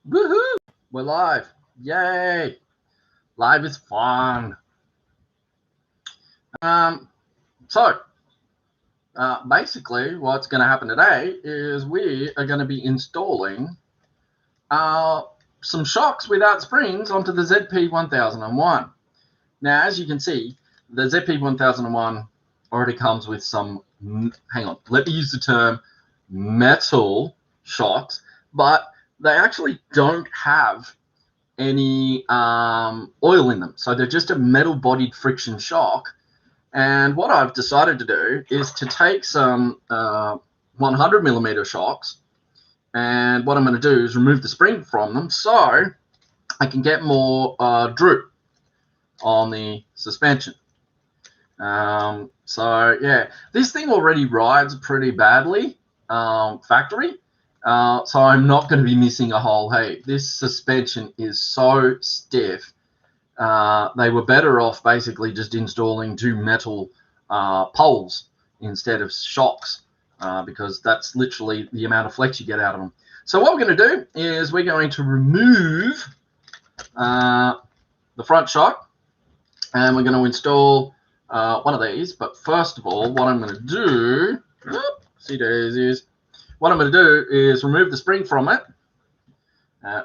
Woohoo! We're live. Yay! Live is fun. So basically what's going to happen today is we are going to be installing some shocks without springs onto the ZP1001. Now, as you can see, the ZP1001 already comes with some, hang on, let me use the term metal shocks, but they actually don't have any oil in them. So they're just a metal-bodied friction shock. And what I've decided to do is to take some 100 millimeter shocks, and what I'm going to do is remove the spring from them so I can get more droop on the suspension. So yeah, this thing already rides pretty badly factory, so I'm not going to be missing a whole heap. This suspension is so stiff. They were better off basically just installing two metal poles instead of shocks, because that's literally the amount of flex you get out of them. So what we're going to do is we're going to remove the front shock, and we're going to install one of these. But first of all, what I'm going to do, see daisies, what I'm going to do is remove the spring from it.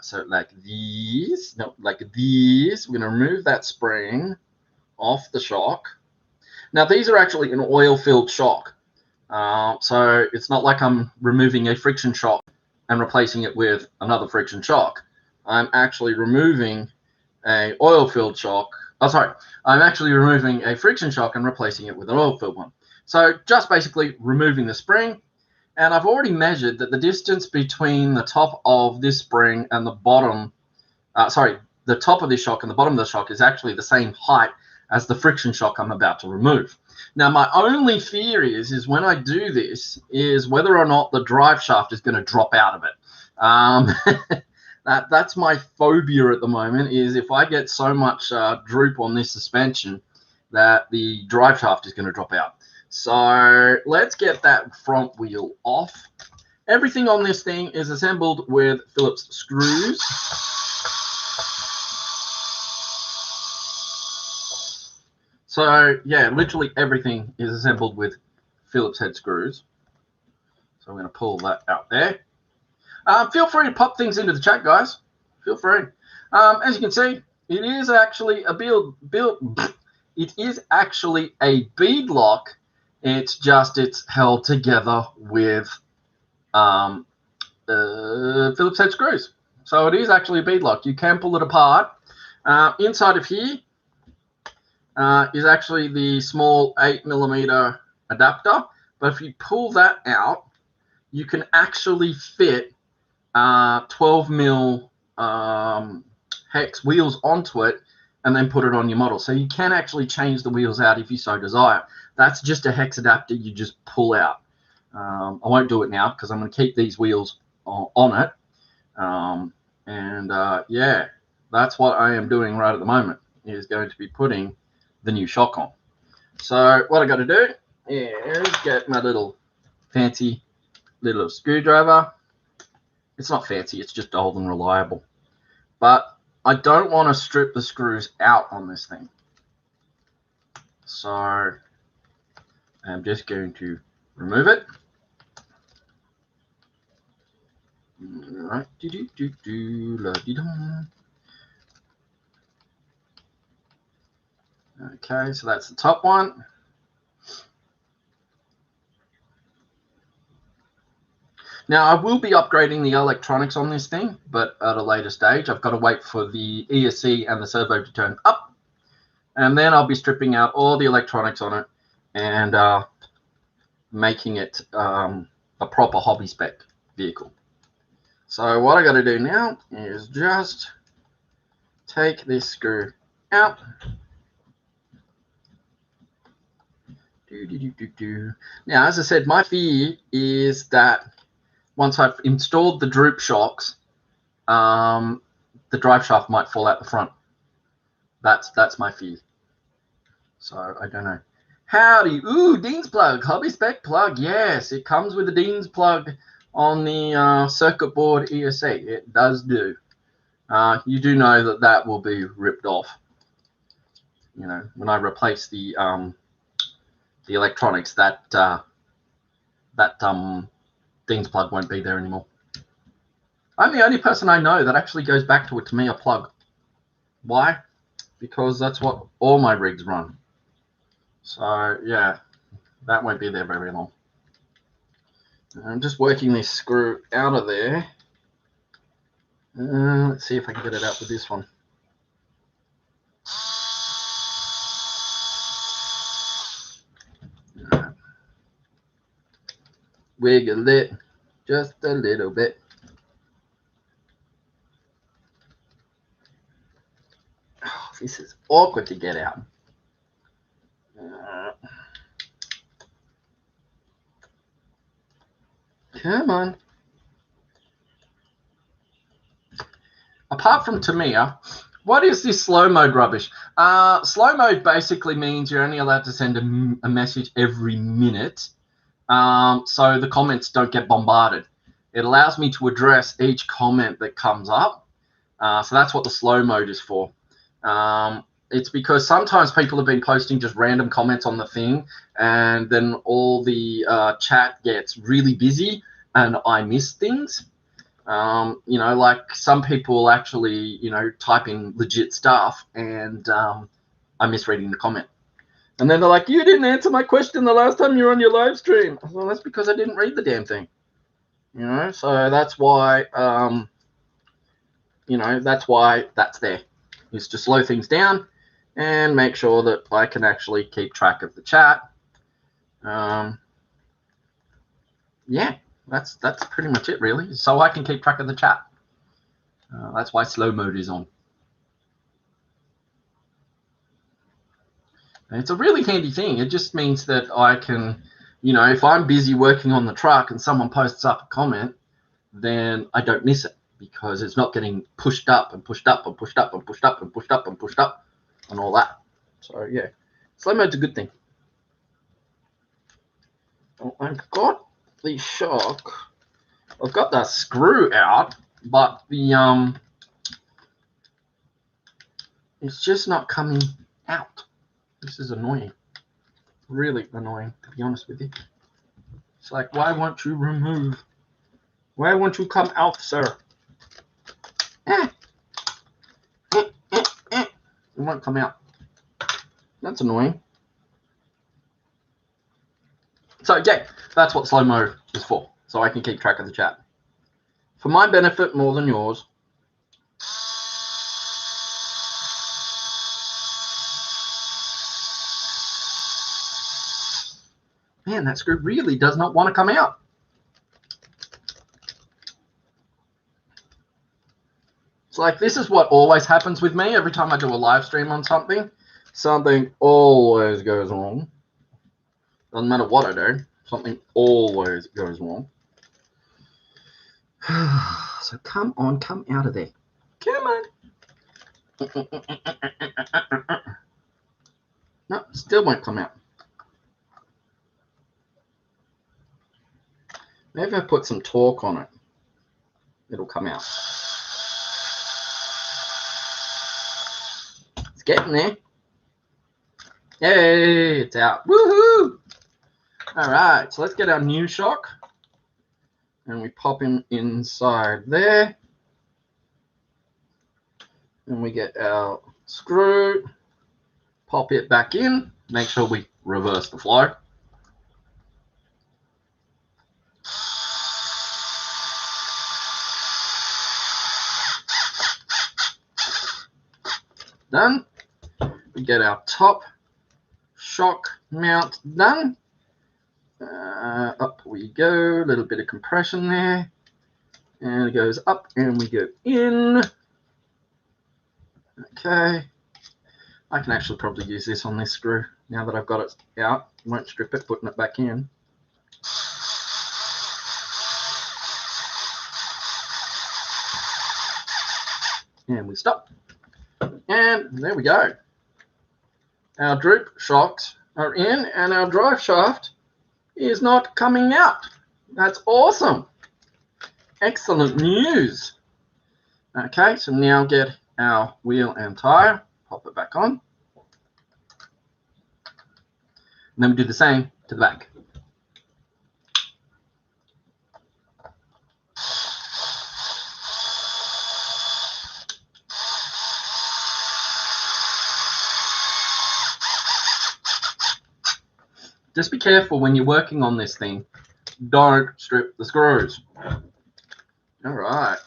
So like these, no, like these, we're going to remove that spring off the shock. Now these are actually an oil-filled shock, so it's not like I'm removing a friction shock and replacing it with another friction shock. I'm actually removing a oil-filled shock. Oh, sorry, I'm actually removing a friction shock and replacing it with an oil-filled one. So just basically removing the spring. And I've already measured that the distance between the top of this spring and the bottom, the top of this shock and the bottom of the shock is actually the same height as the friction shock I'm about to remove. Now, my only fear is when I do this is whether or not the drive shaft is going to drop out of it. That's my phobia at the moment, is if I get so much droop on this suspension that the drive shaft is going to drop out. So let's get that front wheel off. Everything on this thing is assembled with Phillips screws. So yeah, literally everything is assembled with Phillips head screws. So I'm going to pull that out there. Feel free to pop things into the chat, guys. Feel free. As you can see, it is actually a it is actually a bead lock. It's just it's held together with Phillips head screws. So it is actually a bead lock. You can pull it apart. Inside of here is actually the small 8mm adapter. But if you pull that out, you can actually fit 12mm hex wheels onto it and then put it on your model. So you can actually change the wheels out if you so desire. That's just a hex adapter you just pull out. I won't do it now because I'm going to keep these wheels on it. Yeah, that's what I am doing right at the moment, is going to be putting the new shock on. So what I got to do is get my little fancy little screwdriver. It's not fancy, it's just old and reliable. But I don't want to strip the screws out on this thing. So I'm just going to remove it. Right. Okay, so that's the top one. Now, I will be upgrading the electronics on this thing, but at a later stage. I've got to wait for the ESC and the servo to turn up, and then I'll be stripping out all the electronics on it and making it a proper hobby spec vehicle. So what I got to do now is just take this screw out. Now, as I said, my fear is that once I've installed the droop shocks, the drive shaft might fall out the front. That's my fear. So I don't know. Howdy. Ooh, Dean's plug, hobby spec plug. Yes, it comes with a Dean's plug on the circuit board ESC. It does do. you do know that that will be ripped off. You know, when I replace the electronics, that Dean's plug won't be there anymore. I'm the only person I know that actually goes back to a Tamiya plug. Why? Because that's what all my rigs run. So yeah, that won't be there very long. I'm just working this screw out of there. Let's see if I can get it out with this one. Wiggle it just a little bit. Oh, this is awkward to get out. Come on. Apart from Tamiya, what is this slow mode rubbish? Slow mode basically means you're only allowed to send a message every minute, so the comments don't get bombarded. It allows me to address each comment that comes up. So that's what the slow mode is for. It's because sometimes people have been posting just random comments on the thing, and then all the chat gets really busy and I miss things. You know, like some people actually, you know, type in legit stuff, and I'm misreading the comment. And then they're like, you didn't answer my question the last time you were on your live stream. Well, that's because I didn't read the damn thing. You know, so that's why, you know, that's why that's there, is to slow things down and make sure that I can actually keep track of the chat. Yeah. That's pretty much it, really. So I can keep track of the chat. That's why slow mode is on. And it's a really handy thing. It just means that I can, you know, if I'm busy working on the truck and someone posts up a comment, then I don't miss it because it's not getting pushed up and pushed up and pushed up and pushed up and pushed up and pushed up and all that. So yeah, slow mode's a good thing. I've got the shock. I've got the screw out, but the it's just not coming out. This is annoying. Really annoying, to be honest with you. It's like, why won't you remove? Why won't you come out, sir? It won't come out. That's annoying. So yeah, that's what slow mo is for. So I can keep track of the chat. For my benefit more than yours. Man, that screw really does not want to come out. It's like, this is what always happens with me every time I do a live stream on something. Something always goes wrong. Doesn't matter what I do. Something always goes wrong. So come on, come out of there. Come on. No, still won't come out. Maybe if I put some torque on it, it'll come out. It's getting there. Yay, it's out. Woohoo! All right, so let's get our new shock. And we pop him inside there. And we get our screw, pop it back in, make sure we reverse the flow. Done. We get our top shock mount done. Up we go, a little bit of compression there. And it goes up and we go in. Okay. I can actually probably use this on this screw now that I've got it out. Won't strip it, putting it back in. And we stop. And there we go. Our droop shocks are in and our drive shaft is not coming out. That's awesome. Excellent news. Okay, so now get our wheel and tire, pop it back on. And then we do the same to the back. Just be careful when you're working on this thing. Don't strip the screws. All right.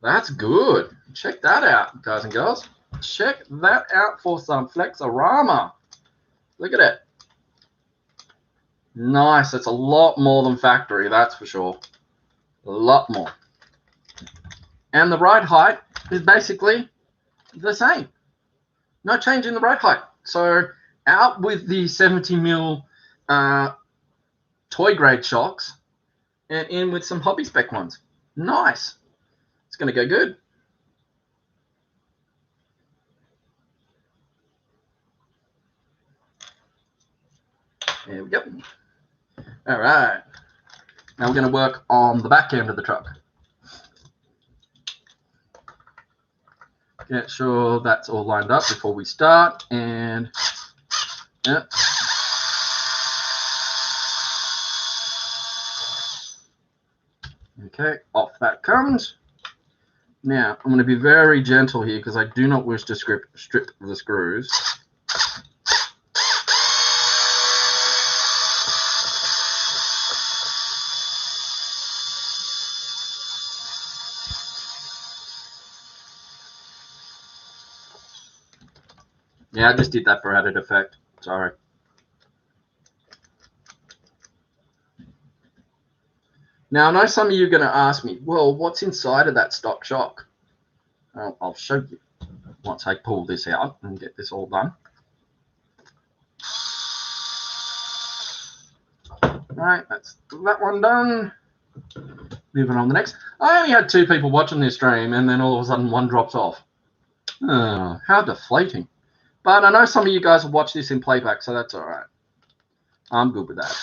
That's good. Check that out, guys and girls. Check that out for some Flexorama. Look at it. Nice. That's a lot more than factory, that's for sure. A lot more. And the ride height is basically the same. No change in the ride height. So out with the 70mm toy grade shocks and in with some hobby spec ones. Nice. It's going to go good. There we go. All right. Now we're going to work on the back end of the truck. Get sure that's all lined up before we start. And yeah. Okay, off that comes. Now, I'm going to be very gentle here because I do not wish to strip the screws. Yeah, I just did that for added effect. Sorry. Now, I know some of you are going to ask me, well, what's inside of that stock shock? Well, I'll show you once I pull this out and get this all done. All right, that's that one done. Moving on to the next. I only had 2 people watching this stream, and then all of a sudden one drops off. Oh, how deflating. But I know some of you guys will watch this in playback, so that's all right. I'm good with that.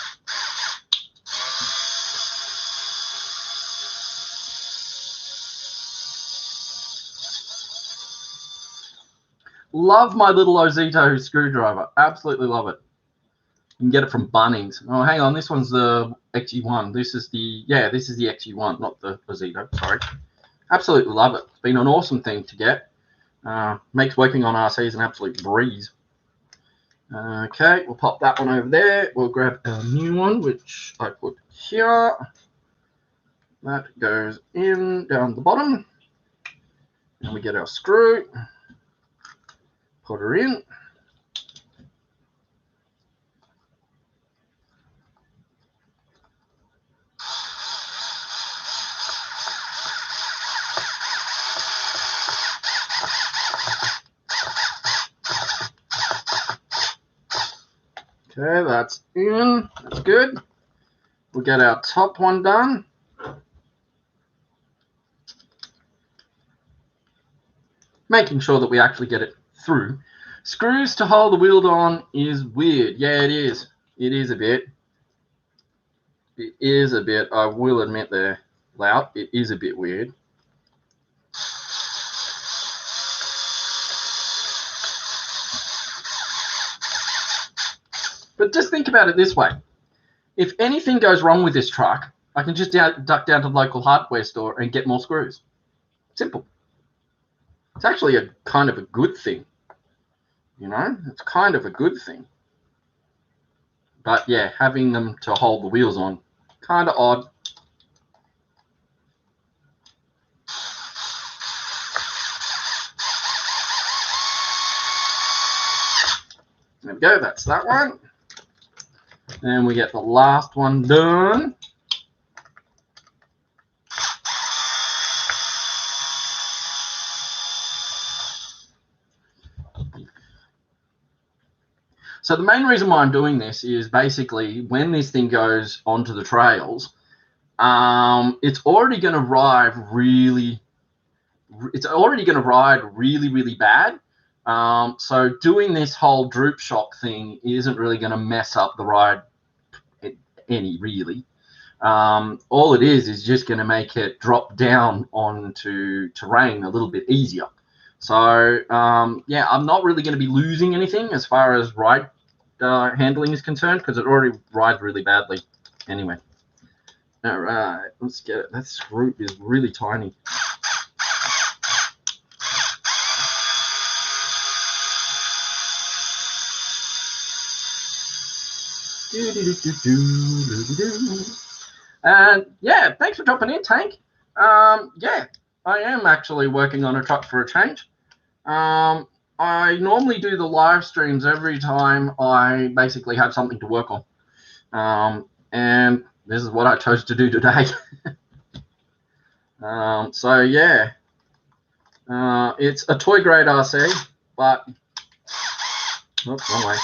Love my little Ozito screwdriver. Absolutely love it. You can get it from Bunnings. Oh, hang on. This one's the XG1. This is the XG1, not the Ozito. Sorry. Absolutely love it. It's been an awesome thing to get. Makes working on RCs an absolute breeze. Okay, we'll pop that one over there. We'll grab a new one, which I put here. That goes in down the bottom. And we get our screw. Put her in. Okay, that's in. That's good. We'll get our top one done. Making sure that we actually get it through. Screws to hold the wheel on is weird. Yeah, it is. It is a bit. It is a bit. I will admit there, Loud. It is a bit weird. But just think about it this way. If anything goes wrong with this truck, I can just duck down to the local hardware store and get more screws. Simple. It's actually a kind of a good thing. You know, it's kind of a good thing. But yeah, having them to hold the wheels on, kind of odd. There we go, that's that one. And we get the last one done. So the main reason why I'm doing this is basically when this thing goes onto the trails, it's already going to ride really bad. So doing this whole droop shock thing isn't really going to mess up the ride any, really. All it is just going to make it drop down onto terrain a little bit easier. So yeah, I'm not really going to be losing anything as far as ride handling is concerned, because it already rides really badly anyway. All right, let's get it. That screw is really tiny. And yeah, thanks for dropping in, Tank. Yeah, I am actually working on a truck for a change. I normally do the live streams every time I basically have something to work on. And this is what I chose to do today. So yeah, it's a toy grade RC, but oops, wrong way.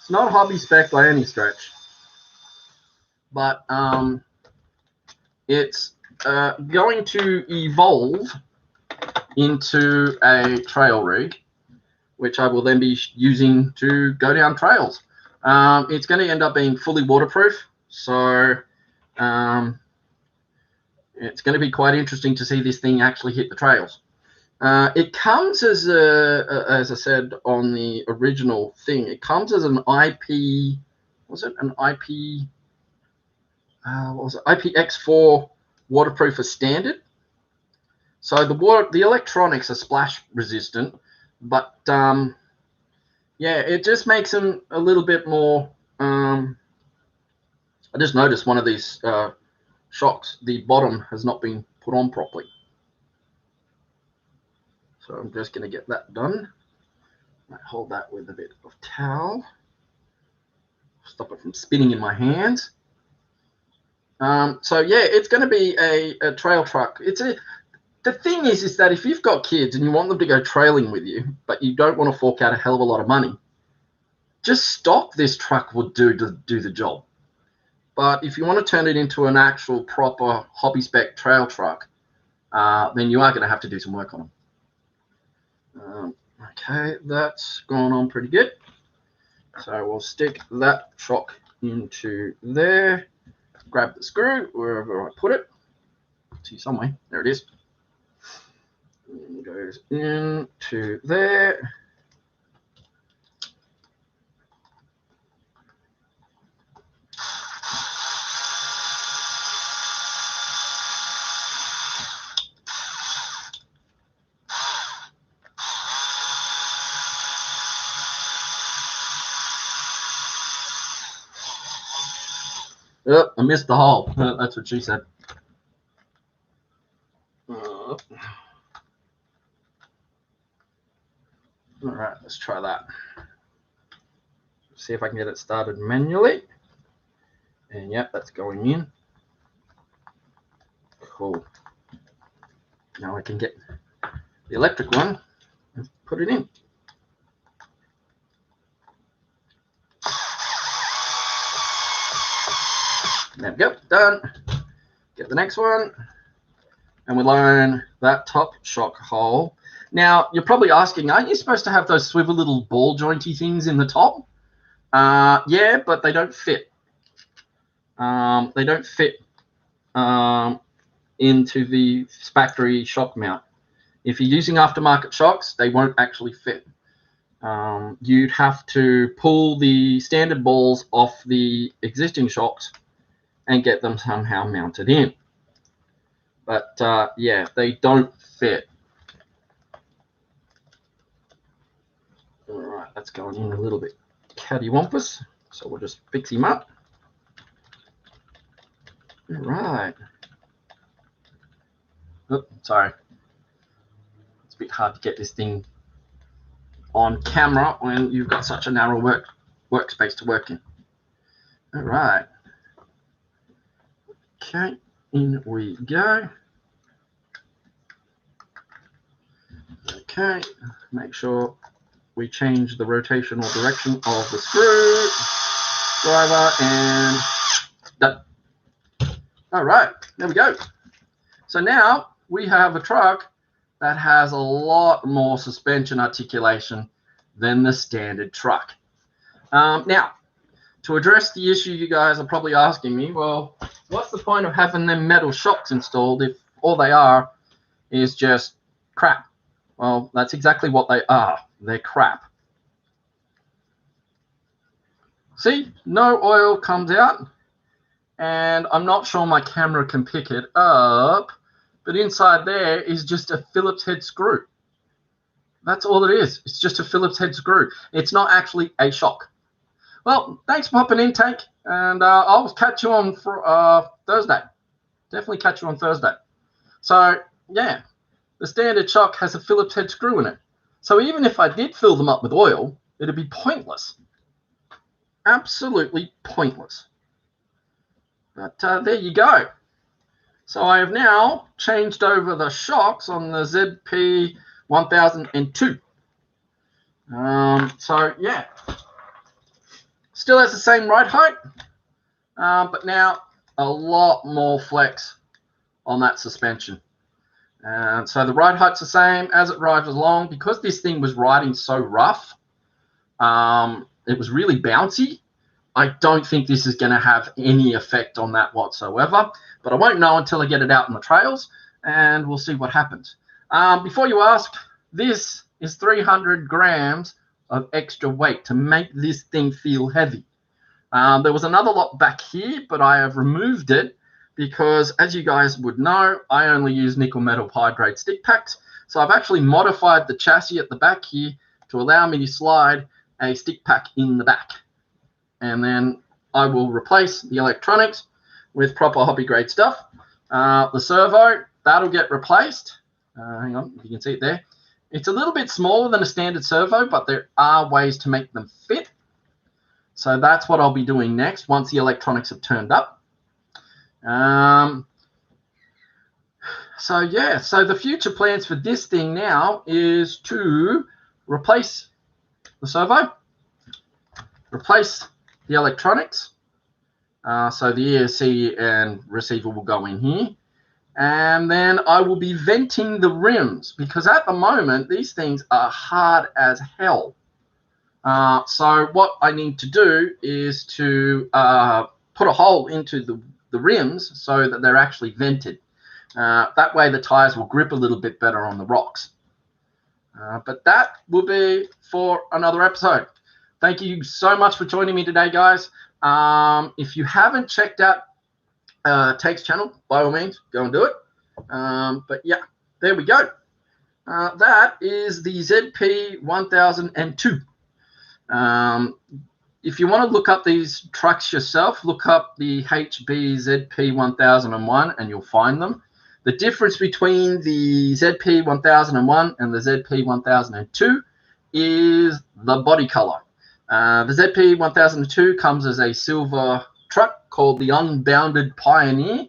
It's not hobby spec by any stretch, but it's going to evolve into a trail rig, which I will then be using to go down trails. It's going to end up being fully waterproof, so it's going to be quite interesting to see this thing actually hit the trails. It comes as as I said on the original thing, it comes as an IP, was it an IP, what was it, IPX4 waterproof as standard. So the electronics are splash resistant, but yeah, it just makes them a little bit more. I just noticed one of these shocks, the bottom has not been put on properly. So I'm just going to get that done. I hold that with a bit of towel. Stop it from spinning in my hands. So yeah, it's going to be a trail truck. The thing is that if you've got kids and you want them to go trailing with you, but you don't want to fork out a hell of a lot of money, just stock this truck will do the job. But if you want to turn it into an actual proper hobby spec trail truck, then you are going to have to do some work on them. Okay, that's gone on pretty good. So we'll stick that shock into there. Grab the screw wherever I put it. See somewhere. There it is. It goes into there. Oh, I missed the hole. That's what she said. All right, let's try that. See if I can get it started manually. And yep, that's going in. Cool. Now I can get the electric one and put it in. There we go, done. Get the next one. And we line that top shock hole. Now, you're probably asking, aren't you supposed to have those swivel little ball jointy things in the top? Yeah, but they don't fit. They don't fit into the factory shock mount. If you're using aftermarket shocks, they won't actually fit. You'd have to pull the standard balls off the existing shocks and get them somehow mounted in. But yeah, they don't fit. All right, that's going in a little bit cattywampus, so we'll just fix him up. All right. Oh, sorry. It's a bit hard to get this thing on camera when you've got such a narrow workspace to work in. All right. Okay, in we go. Okay, make sure we change the rotational direction of the screw driver and done. All right, there we go. So now we have a truck that has a lot more suspension articulation than the standard truck. Now, to address the issue you guys are probably asking me, well, what's the point of having them metal shocks installed if all they are is just crap? Well, that's exactly what they are. They're crap. See, no oil comes out, and I'm not sure my camera can pick it up, but inside there is just a Phillips head screw. That's all it is. It's just a Phillips head screw. It's not actually a shock. Well, thanks for popping in, Tank, and I'll catch you on for Thursday. Definitely catch you on Thursday. So, yeah, the standard shock has a Phillips head screw in it. So even if I did fill them up with oil, it'd be pointless. Absolutely pointless. But there you go. So I have now changed over the shocks on the ZP 1002. So yeah, still has the same ride height, but now a lot more flex on that suspension. And so the ride height's the same as it rides along. Because this thing was riding so rough, it was really bouncy. I don't think this is going to have any effect on that whatsoever, but I won't know until I get it out on the trails, and we'll see what happens. Before you ask, this is 300 grams of extra weight to make this thing feel heavy. There was another lot back here, but I have removed it because, as you guys would know, I only use nickel metal hydrate stick packs. So I've actually modified the chassis at the back here to allow me to slide a stick pack in the back. And then I will replace the electronics with proper hobby grade stuff. The servo, that'll get replaced. Hang on, if you can see it there. It's a little bit smaller than a standard servo, but there are ways to make them fit. So that's what I'll be doing next once the electronics have turned up. So yeah, so the future plans for this thing now is to replace the servo, replace the electronics. So the ESC and receiver will go in here. And then I will be venting the rims because at the moment, these things are hard as hell. So what I need to do is to put a hole into the rims so that they're actually vented. That way the tires will grip a little bit better on the rocks. But that will be for another episode. Thank you so much for joining me today, guys. If you haven't checked out Take's channel, by all means, go and do it. But yeah, there we go. That is the ZP 1002. If you want to look up these trucks yourself, look up the HB ZP 1001 and you'll find them. The difference between the ZP 1001 and the ZP 1002 is the body color. The ZP 1002 comes as a silver truck called the Unbounded Pioneer,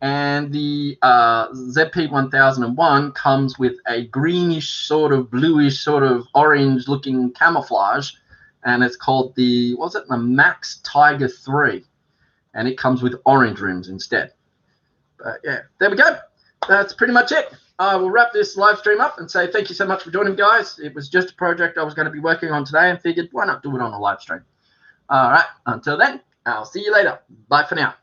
and the ZP 1001 comes with a greenish, sort of bluish, sort of orange-looking camouflage, and it's called the, what's it, the Max Tiger 3, and it comes with orange rims instead. But yeah, there we go. That's pretty much it. I will wrap this live stream up and say thank you so much for joining, guys. It was just a project I was going to be working on today and figured why not do it on a live stream. All right, until then, I'll see you later. Bye for now.